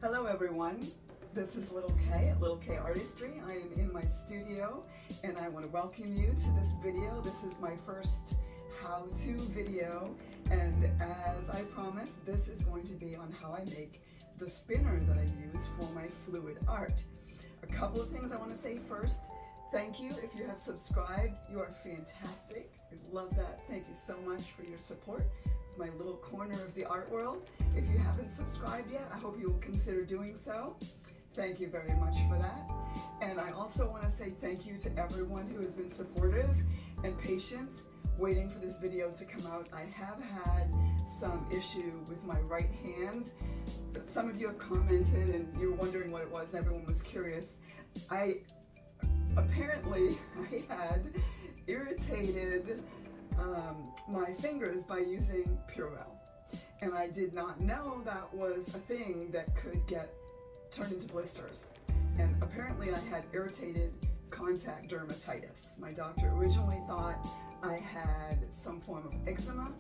Hello everyone, this is Little K at Little K Artistry. I am in my studio and I want to welcome you to this video. This is my first how-to video, and as I promised, this is going to be on how I make the spinner that I use for my fluid art. A couple of things I want to say first. Thank you if you have subscribed. You are fantastic. I love that. Thank you so much for your support. My little corner of the art world. If you haven't subscribed yet, I hope you will consider doing so. Thank you very much for that. And I also want to say thank you to everyone who has been supportive and patient waiting for this video to come out. I have had some issue with my right hand. Some of you have commented and you're wondering what it was, and everyone was curious. Apparently I had irritated my fingers by using Purell, and I did not know that was a thing that could get turned into blisters. And apparently I had irritated contact dermatitis. My doctor originally thought I had some form of eczema.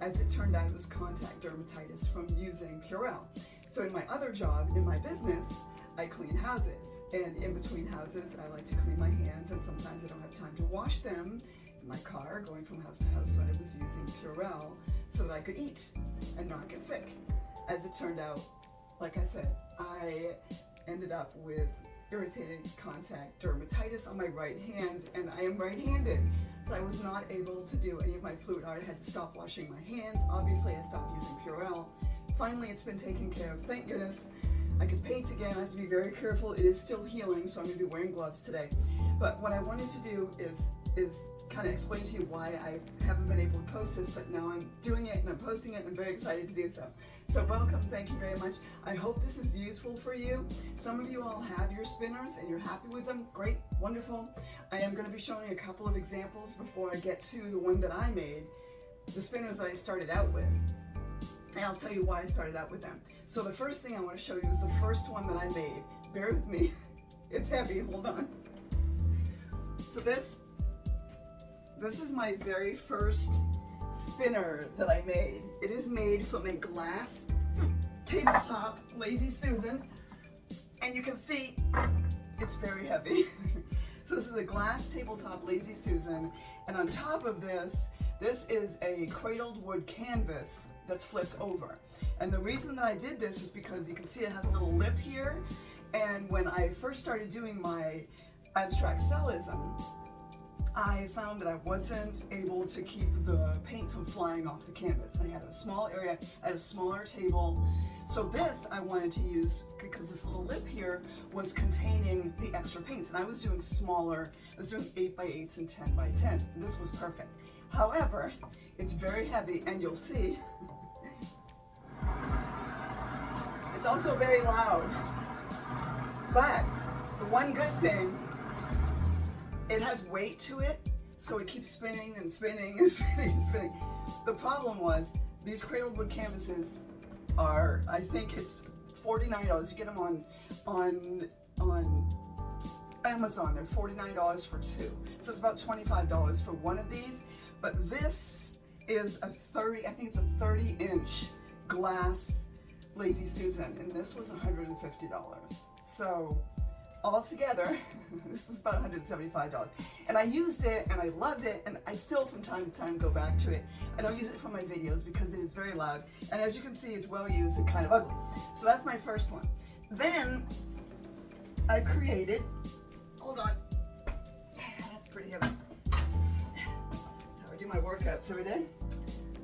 As it turned out, it was contact dermatitis from using Purell. So in my other job, in my business, I clean houses, and in between houses I like to clean my hands, and sometimes I don't have time to wash them in my car going from house to house, so I was using Purell so that I could eat and not get sick. As it turned out, like I said, I ended up with irritated contact dermatitis on my right hand, and I am right-handed, so I was not able to do any of my fluid art. I had to stop washing my hands. Obviously I stopped using Purell. Finally it's been taken care of, thank goodness. I can paint again. I have to be very careful. It is still healing, so I'm going to be wearing gloves today. But what I wanted to do is kind of explain to you why I haven't been able to post this, but now I'm doing it and I'm posting it and I'm very excited to do so. So welcome, thank you very much. I hope this is useful for you. Some of you all have your spinners and you're happy with them. Great, wonderful. I am going to be showing a couple of examples before I get to the one that I made, the spinners that I started out with. And I'll tell you why I started out with them. So the first thing I want to show you is the first one that I made. Bear with me. It's heavy, hold on. So this is my very first spinner that I made. It is made from a glass tabletop Lazy Susan. And you can see it's very heavy. So this is a glass tabletop Lazy Susan. And on top of this is a cradled wood canvas that's flipped over. And the reason that I did this is because you can see it has a little lip here, and when I first started doing my abstract cellism, I found that I wasn't able to keep the paint from flying off the canvas. I had a small area, I had a smaller table, so this I wanted to use because this little lip here was containing the extra paints, and I was doing smaller, I was doing 8x8s and 10x10s, and this was perfect. However, it's very heavy, and you'll see it's also very loud. But the one good thing, it has weight to it, so it keeps spinning and spinning and spinning and spinning. The problem was these cradled wood canvases are, I think it's $49. You get them on Amazon. They're $49 for two. So it's about $25 for one of these. But this is a 30-inch glass Lazy Susan, and this was $150. So altogether, this was about $175. And I used it and I loved it, and I still from time to time go back to it. I don't use it for my videos because it is very loud. And as you can see, it's well used and kind of ugly. So that's my first one. Then I created, hold on, that's pretty heavy. That's how I do my workouts every day.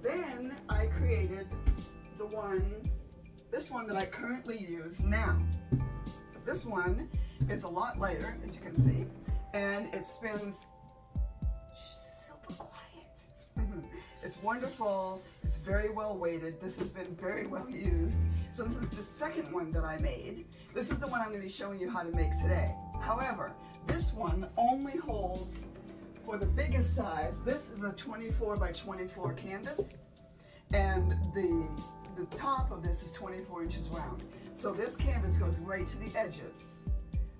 Then I created this one that I currently use now. This one is a lot lighter, as you can see, and it spins super quiet. It's wonderful. It's very well weighted. This has been very well used. So this is the second one that I made. This is the one I'm going to be showing you how to make today. However, this one only holds for the biggest size. This is a 24x24 canvas, and the top of this is 24 inches round. So this canvas goes right to the edges,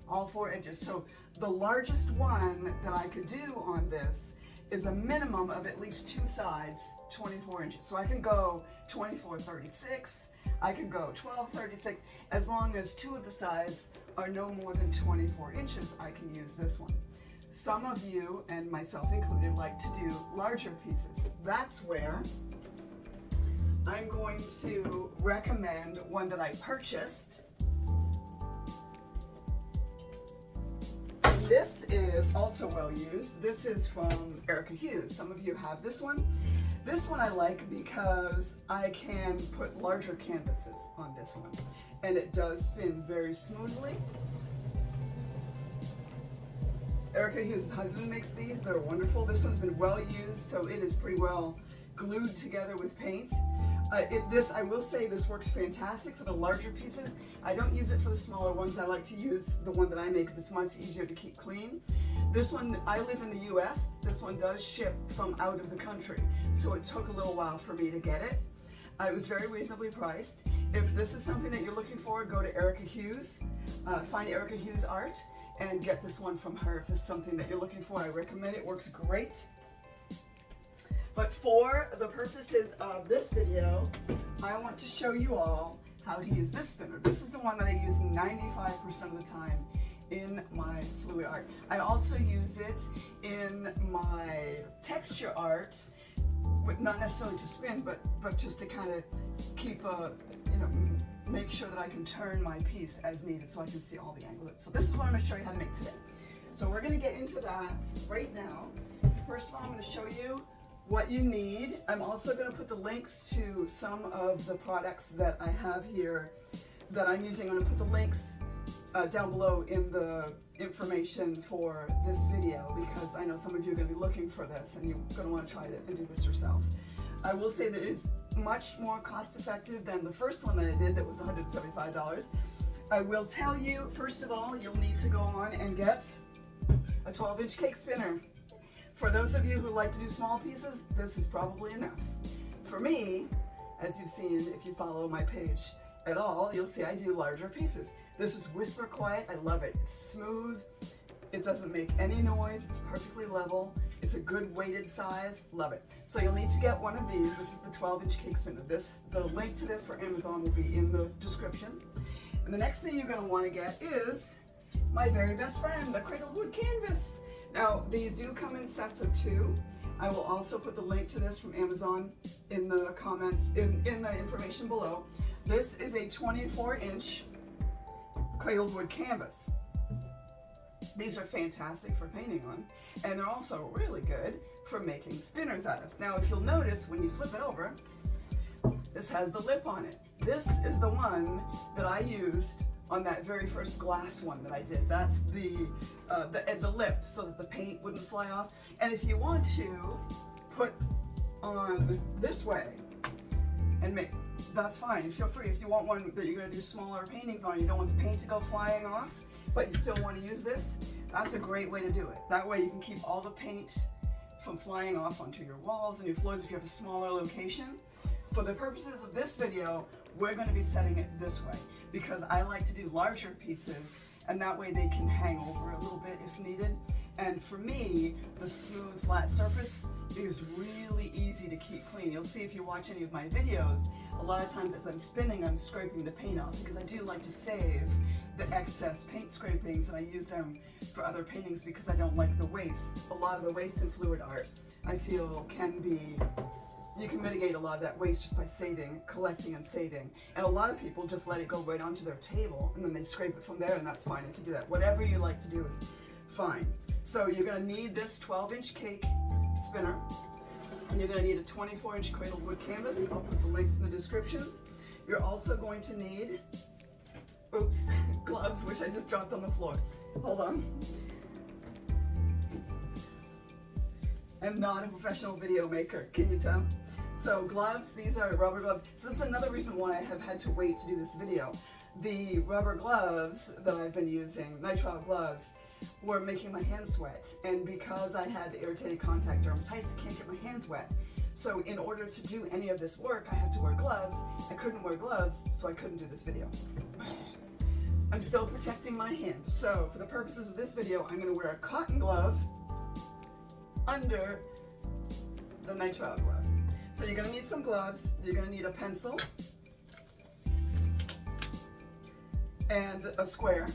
all four edges. So the largest one that I could do on this is a minimum of at least two sides, 24 inches. So I can go 24, 36, I can go 12, 36, as long as two of the sides are no more than 24 inches, I can use this one. Some of you, and myself included, like to do larger pieces. That's where I'm going to recommend one that I purchased. This is also well used. This is from Erica Hughes. Some of you have this one. This one I like because I can put larger canvases on this one, and it does spin very smoothly. Erica Hughes' husband makes these. They're wonderful. This one's been well used, so it is pretty well glued together with paint. I will say this works fantastic for the larger pieces. I don't use it for the smaller ones. I like to use the one that I make because it's much easier to keep clean. This one, I live in the US. This one does ship from out of the country, so it took a little while for me to get it. It was very reasonably priced. If this is something that you're looking for, go to Erica Hughes, find Erica Hughes Art, and get this one from her if this is something that you're looking for. I recommend it. It works great. But for the purposes of this video, I want to show you all how to use this spinner. This is the one that I use 95% of the time in my fluid art. I also use it in my texture art, not necessarily to spin, but just to kind of keep make sure that I can turn my piece as needed so I can see all the angles. So this is what I'm going to show you how to make today. So we're going to get into that right now. First of all, I'm going to show you what you need. I'm also going to put the links to some of the products that I have here that I'm using. I'm going to put the links down below in the information for this video because I know some of you are going to be looking for this and you're going to want to try it and do this yourself. I will say that it is much more cost effective than the first one that I did that was $175. I will tell you, first of all, you'll need to go on and get a 12-inch cake spinner. For those of you who like to do small pieces, this is probably enough. For me, as you've seen, if you follow my page at all, you'll see I do larger pieces. This is Whisper Quiet. I love it. It's smooth. It doesn't make any noise. It's perfectly level. It's a good weighted size. Love it. So you'll need to get one of these. This is the 12-inch cake spinner. The link to this for Amazon will be in the description. And the next thing you're going to want to get is my very best friend, the Cradled Wood Canvas. Now, these do come in sets of 2. I will also put the link to this from Amazon in the comments, in the information below. This is a 24-inch Cradled Wood canvas. These are fantastic for painting on, and they're also really good for making spinners out of. Now, if you'll notice, when you flip it over, this has the lip on it. This is the one that I used on that very first glass one that I did. That's the lip so that the paint wouldn't fly off. And if you want to put on this way and make, that's fine. Feel free. If you want one that you're going to do smaller paintings on, you don't want the paint to go flying off, but you still want to use this, that's a great way to do it. That way you can keep all the paint from flying off onto your walls and your floors if you have a smaller location. For the purposes of this video, we're going to be setting it this way because I like to do larger pieces and that way they can hang over a little bit if needed. And for me, the smooth flat surface is really easy to keep clean. You'll see if you watch any of my videos, a lot of times as I'm spinning, I'm scraping the paint off because I do like to save the excess paint scrapings and I use them for other paintings because I don't like the waste. A lot of the waste in fluid art, I feel, you can mitigate a lot of that waste just by saving, collecting and saving. And a lot of people just let it go right onto their table and then they scrape it from there, and that's fine if you do that. Whatever you like to do is fine. So you're going to need this 12-inch cake spinner, and you're going to need a 24-inch Cradled Wood canvas. I'll put the links in the descriptions. You're also going to need, gloves, which I just dropped on the floor. Hold on. I'm not a professional video maker, can you tell? So gloves, these are rubber gloves. So this is another reason why I have had to wait to do this video. The rubber gloves that I've been using, nitrile gloves, were making my hands sweat. And because I had the irritated contact dermatitis, I can't get my hands wet. So in order to do any of this work, I had to wear gloves. I couldn't wear gloves, so I couldn't do this video. I'm still protecting my hand. So for the purposes of this video, I'm gonna wear a cotton glove under the nitrile glove. So you're gonna need some gloves, you're gonna need a pencil, and a square.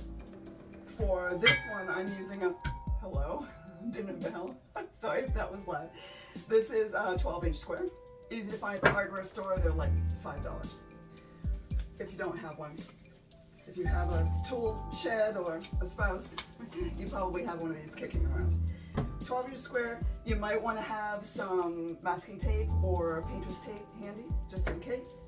For this one, I'm using a, hello, dinner bell. Sorry if that was loud. This is a 12-inch square. Easy to find at the hardware store. They're like $5 if you don't have one. If you have a tool shed or a spouse, you probably have one of these kicking around. 12-inch square, you might want to have some masking tape or painter's tape handy, just in case.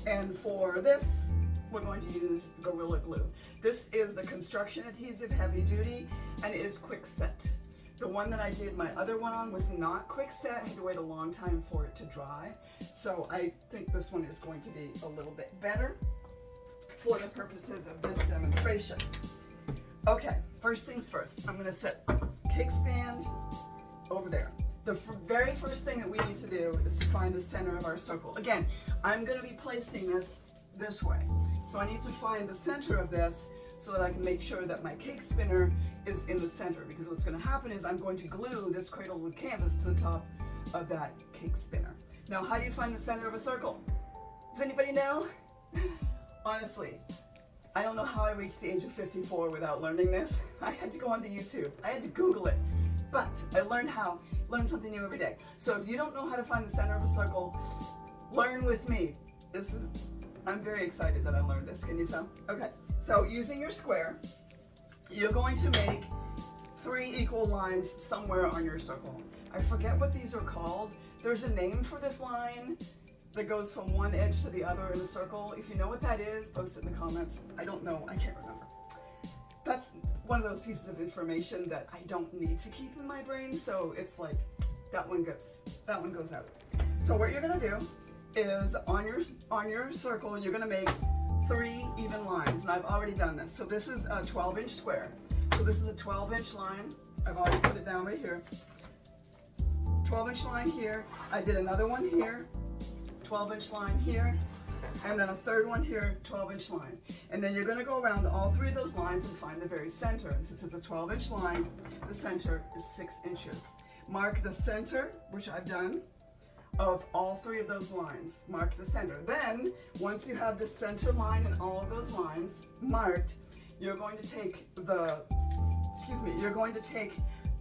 And for this, we're going to use Gorilla Glue. This is the construction adhesive, heavy duty, and it is quick set. The one that I did my other one on was not quick set. I had to wait a long time for it to dry. So I think this one is going to be a little bit better for the purposes of this demonstration. Okay, first things first, I'm going to set cake stand over there. The very first thing that we need to do is to find the center of our circle. Again, I'm going to be placing this way. So I need to find the center of this so that I can make sure that my cake spinner is in the center, because what's going to happen is I'm going to glue this cradle wood canvas to the top of that cake spinner. Now, how do you find the center of a circle? Does anybody know? Honestly, I don't know how I reached the age of 54 without learning this. I had to go onto YouTube. I had to Google it. But I learn something new every day. So if you don't know how to find the center of a circle, learn with me. I'm very excited that I learned this. Can you tell? Okay, so using your square, you're going to make 3 equal lines somewhere on your circle. I forget what these are called. There's a name for this line that goes from one edge to the other in a circle. If you know what that is, post it in the comments. I don't know, I can't remember. That's one of those pieces of information that I don't need to keep in my brain, so it's like, that one goes out. So what you're gonna do is on your circle, you're gonna make 3 even lines, and I've already done this. So this is a 12-inch square. So this is a 12-inch line. I've already put it down right here. 12-inch line here. I did another one here, 12-inch line here, and then a third one here, 12-inch line. And then you're gonna go around all 3 of those lines and find the very center. And since it's a 12-inch line, the center is 6 inches. Mark the center, which I've done, of all 3 of those lines. Mark the center. Then, once you have the center line and all of those lines marked, you're going to take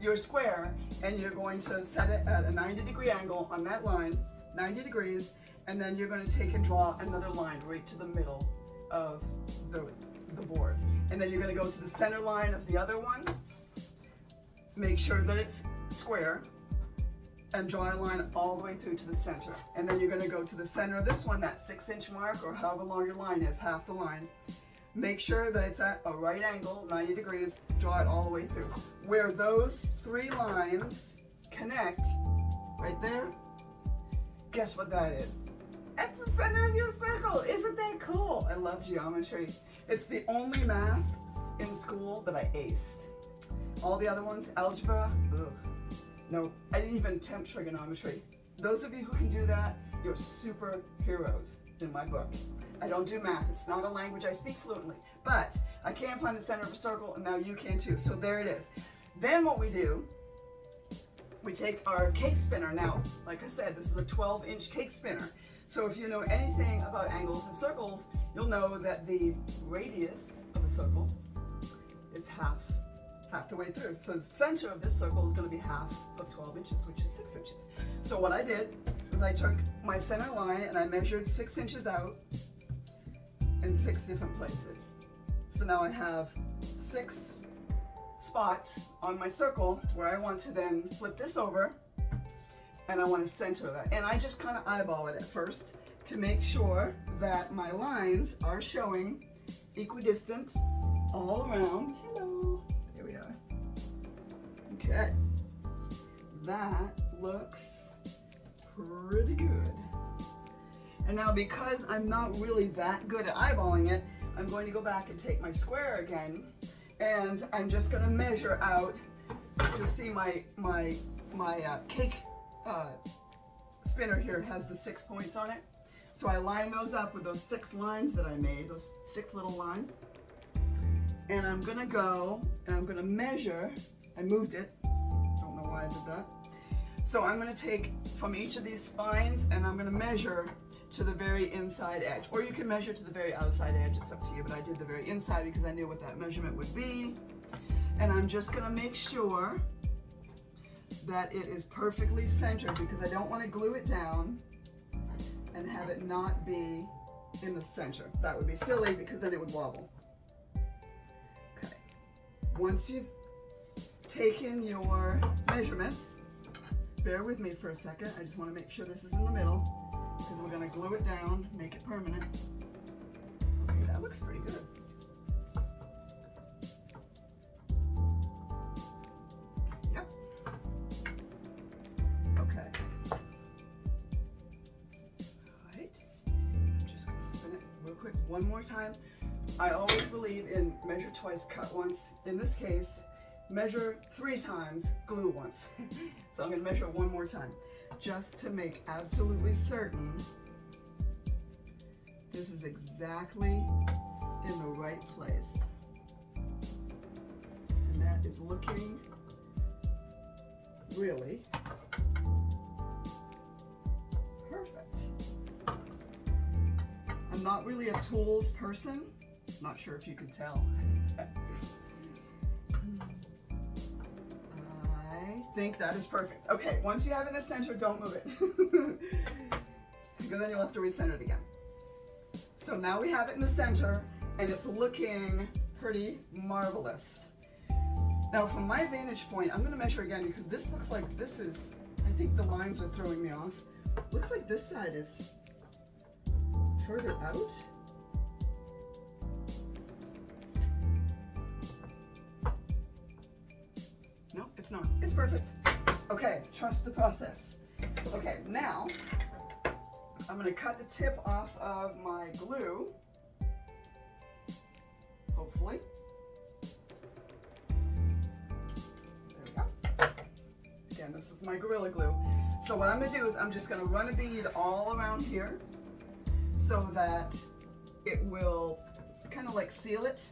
your square and you're going to set it at a 90-degree angle on that line, 90 degrees, and then you're going to take and draw another line right to the middle of the board. And then you're going to go to the center line of the other one, make sure that it's square, and draw a line all the way through to the center. And then you're going to go to the center of this one, that 6-inch mark, or however long your line is, half the line. Make sure that it's at a right angle, 90 degrees, draw it all the way through. Where those 3 lines connect, right there, guess what that is? That's the center of your circle. Isn't that cool? I love geometry. It's the only math in school that I aced. All the other ones, algebra, ugh. No, I didn't even attempt trigonometry. Those of you who can do that, you're superheroes in my book. I don't do math. It's not a language I speak fluently, but I can find the center of a circle, and now you can too. So there it is. Then what we do, we take our cake spinner. Now, like I said, this is a 12-inch cake spinner. So if you know anything about angles and circles, you'll know that the radius of a circle is half the way through. So the center of this circle is going to be half of 12 inches, which is 6 inches. So what I did was I took my center line and I measured 6 inches out in 6 different places. So now I have 6 spots on my circle where I want to then flip this over and I want to center that. And I just kind of eyeball it at first to make sure that my lines are showing equidistant all around. Hello. There we are. Okay. That looks pretty good. And now because I'm not really that good at eyeballing it, I'm going to go back and take my square again, and I'm just going to measure out. You'll see my cake spinner here has the 6 points on it. So I line those up with those 6 lines that I made, those 6 little lines. And I'm going to go and I'm going to measure. I moved it. Don't know why I did that. So I'm going to take from each of these spines and I'm going to measure to the very inside edge. Or you can measure to the very outside edge, it's up to you, but I did the very inside because I knew what that measurement would be. And I'm just gonna make sure that it is perfectly centered because I don't want to glue it down and have it not be in the center. That would be silly because then it would wobble. Okay, once you've taken your measurements, bear with me for a second. I just want to make sure this is in the middle because we're going to glue it down, make it permanent. Okay, that looks pretty good. Yep. Okay. All right. I'm just going to spin it real quick one more time. I always believe in measure twice, cut once. In this case, measure 3 times, glue once. So I'm going to measure one more time, just to make absolutely certain this is exactly in the right place. And that is looking really perfect. I'm not really a tools person. Not sure if you could tell. I think that is perfect. Okay, once you have it in the center, don't move it. Because then you'll have to recenter it again. So now we have it in the center and it's looking pretty marvelous. Now from my vantage point, I'm gonna measure again because this looks like this is, I think the lines are throwing me off. Looks like this side is further out. No, it's not. It's perfect. Okay, trust the process. Okay, now I'm gonna cut the tip off of my glue, hopefully. There we go. Again, this is my Gorilla Glue. So what I'm gonna do is I'm just gonna run a bead all around here so that it will kind of like seal it.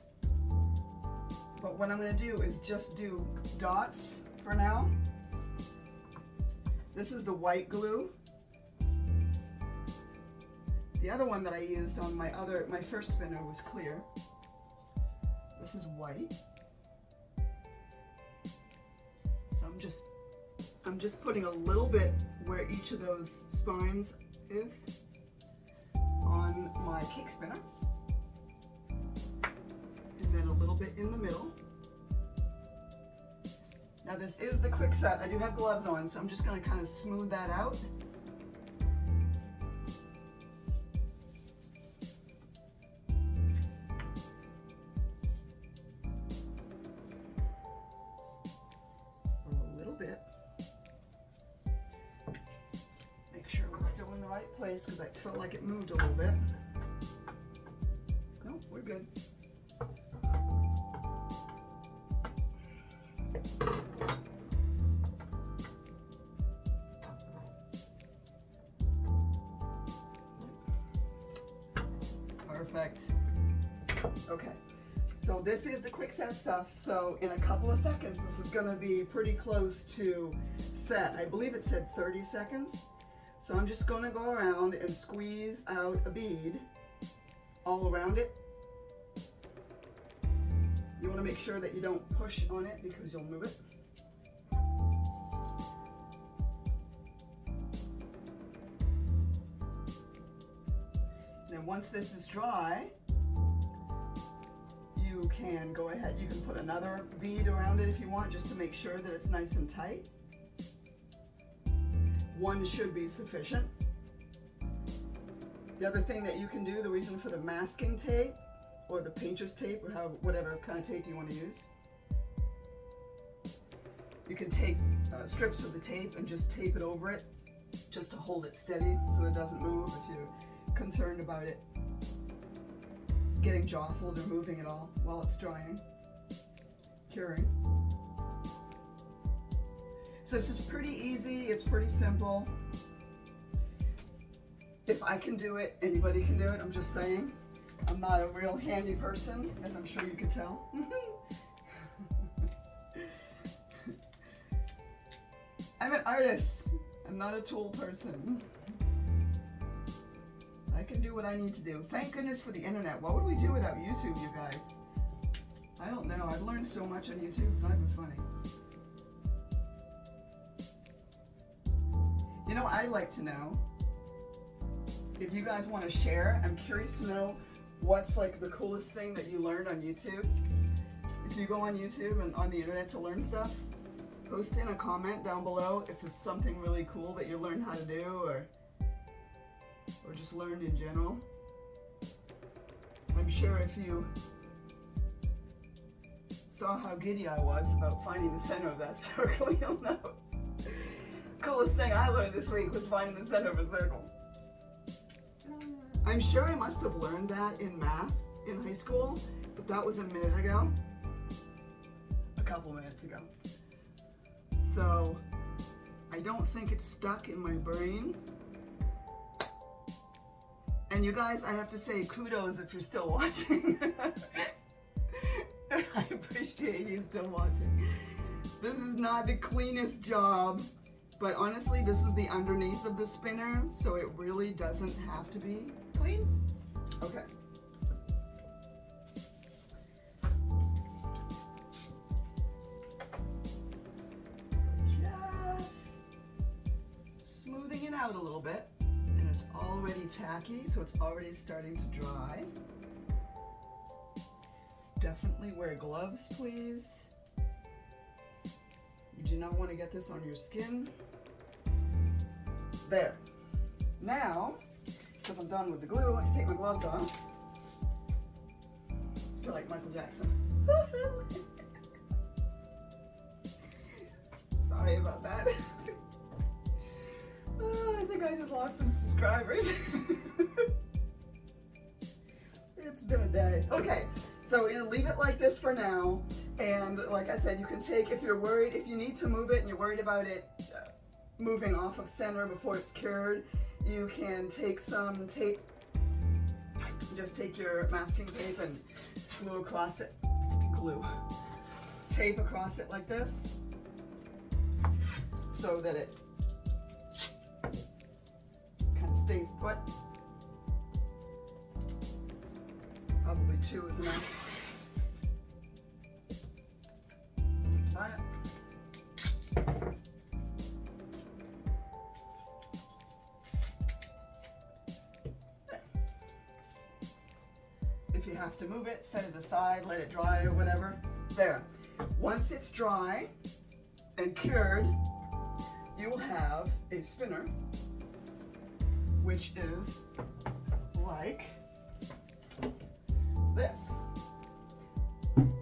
But what I'm going to do is just do dots for now. This is the white glue. The other one that I used on my first spinner was clear. This is white. So I'm just putting a little bit where each of those spines is on my cake spinner. Then a little bit in the middle. Now this is the quick set. I do have gloves on, so I'm just going to kind of smooth that out. A little bit. Make sure it's still in the right place because I felt like it moved a little bit. No, we're good. Perfect. Okay, so this is the quick set stuff. So in a couple of seconds, this is going to be pretty close to set. I believe it said 30 seconds. So I'm just going to go around and squeeze out a bead all around it. You want to make sure that you don't push on it because you'll move it. And once this is dry, you can go ahead, you can put another bead around it if you want, just to make sure that it's nice and tight. One should be sufficient. The other thing that you can do, the reason for the masking tape, or the painter's tape, or whatever kind of tape you want to use, you can take strips of the tape and just tape it over it, just to hold it steady so it doesn't move if you're concerned about it getting jostled or moving at all while it's drying, curing. So this is pretty easy, it's pretty simple. If I can do it, anybody can do it, I'm just saying. I'm not a real handy person, as I'm sure you could tell. I'm an artist, I'm not a tool person. I can do what I need to do. Thank goodness for the internet. What would we do without YouTube, you guys? I don't know. I've learned so much on YouTube. It's not even funny. You know, I'd like to know if you guys want to share. I'm curious to know what's like the coolest thing that you learned on YouTube. If you go on YouTube and on the internet to learn stuff, post in a comment down below if it's something really cool that you learned how to do or just learned in general. I'm sure if you saw how giddy I was about finding the center of that circle, you'll know. Coolest thing I learned this week was finding the center of a circle. I'm sure I must have learned that in math in high school, but that was a minute ago. A couple minutes ago. So I don't think it's stuck in my brain. And you guys, I have to say kudos if you're still watching. I appreciate you still watching. This is not the cleanest job, but honestly, this is the underneath of the spinner, so it really doesn't have to be clean. Okay. Just smoothing it out a little bit. And it's already tacky, so it's already starting to dry. Definitely wear gloves, please. You do not want to get this on your skin. There. Now, because I'm done with the glue, I can take my gloves off. I feel like Michael Jackson. Sorry about that. Oh, I think I just lost some subscribers. It's been a day. Okay, so we're gonna leave it like this for now. And like I said, you can take, if you're worried, if you need to move it and you're worried about it moving off of center before it's cured, you can take some tape. Just take your masking tape and glue across it. Tape across it like this so that it kind of stays put. Probably 2 is enough. Try it. If you have to move it, set it aside, let it dry or whatever. There. Once it's dry and cured, you will have a spinner, which is like this.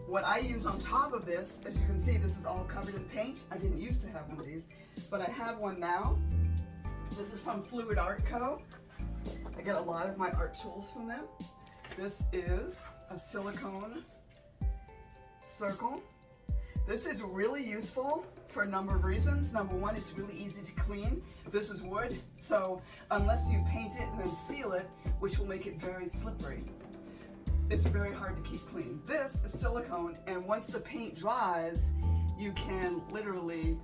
What I use on top of this, as you can see, this is all covered in paint. I didn't used to have one of these, but I have one now. This is from Fluid Art Co. I get a lot of my art tools from them. This is a silicone circle. This is really useful for a number of reasons. Number one, it's really easy to clean. This is wood, so unless you paint it and then seal it, which will make it very slippery, it's very hard to keep clean. This is silicone, and once the paint dries, you can literally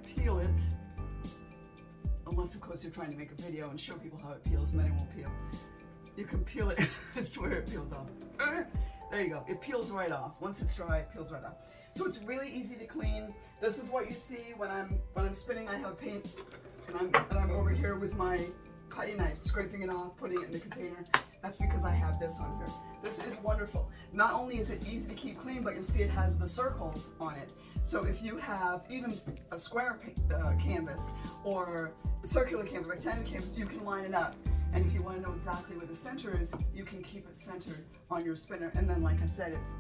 peel it, unless of course you're trying to make a video and show people how it peels and then it won't peel. You can peel it, I swear it peels off. There you go, it peels right off. Once it's dry, it peels right off. So it's really easy to clean. This is what you see when I'm spinning. I have paint, and I'm over here with my cutting knife, scraping it off, putting it in the container. That's because I have this on here. This is wonderful. Not only is it easy to keep clean, but you'll see it has the circles on it. So if you have even a square canvas or a circular canvas, rectangular canvas, you can line it up. And if you want to know exactly where the center is, you can keep it centered on your spinner. And then, like I said, it's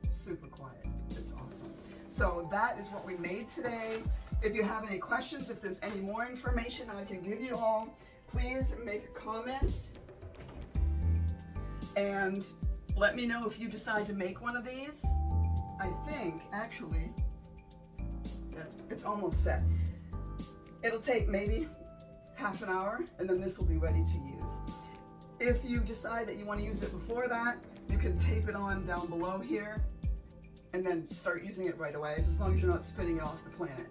super quiet. It's awesome. So that is what we made today. If you have any questions, if there's any more information I can give you all, please make a comment. And let me know if you decide to make one of these. I think, actually, it's almost set. It'll take maybe half an hour, and then this will be ready to use. If you decide that you want to use it before that, you can tape it on down below here, and then start using it right away, just as long as you're not spitting it off the planet.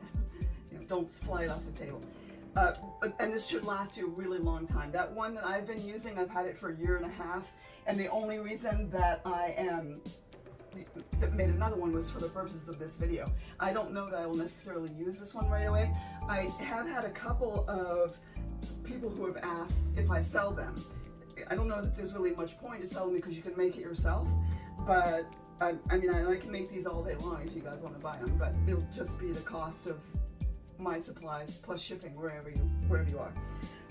You know, don't fly it off the table. And this should last you a really long time. That one that I've been using, I've had it for a year and a half, and the only reason that that made another one was for the purposes of this video. I don't know that I will necessarily use this one right away. I have had a couple of people who have asked if I sell them. I don't know that there's really much point to sell them because you can make it yourself, but I mean, I can make these all day long if you guys want to buy them, but it'll just be the cost of my supplies plus shipping wherever you are.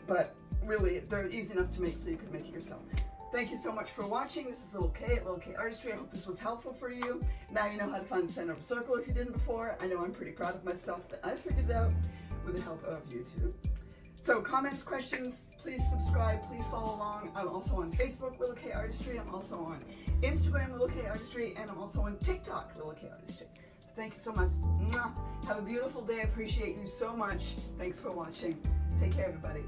But really, they're easy enough to make so you can make it yourself. Thank you so much for watching. This is Little Kay at Little Kay Artistry. I hope this was helpful for you. Now you know how to find the center of a circle if you didn't before. I know I'm pretty proud of myself that I figured it out with the help of YouTube. So comments, questions, please subscribe, please follow along. I'm also on Facebook, Little Kay Artistry. I'm also on Instagram, Little Kay Artistry, and I'm also on TikTok, Little Kay Artistry. So thank you so much. Mwah. Have a beautiful day. I appreciate you so much. Thanks for watching. Take care, everybody.